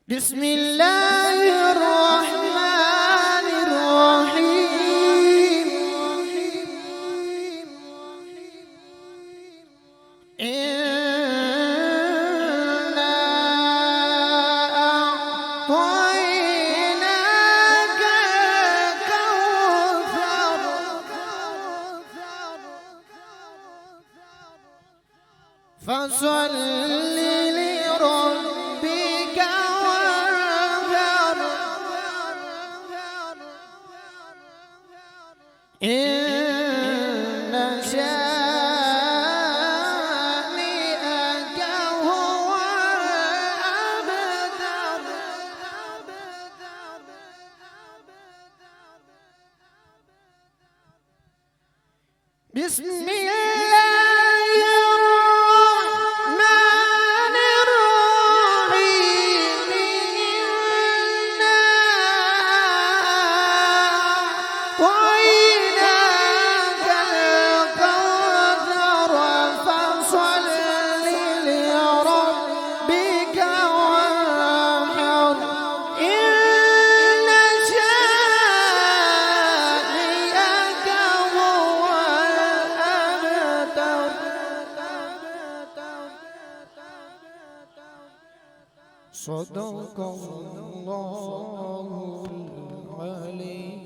بسم الله الرحمن الرحيم. إنا أعطيناك الكوثر فصل لربك وانحر إن شانئك هو الأبتر. بسم الله الرحمن الرحيم. إنا أعطيناك الكوثر فصل لربك وانحر إن شانئك هو الأبتر. صدق الله العلي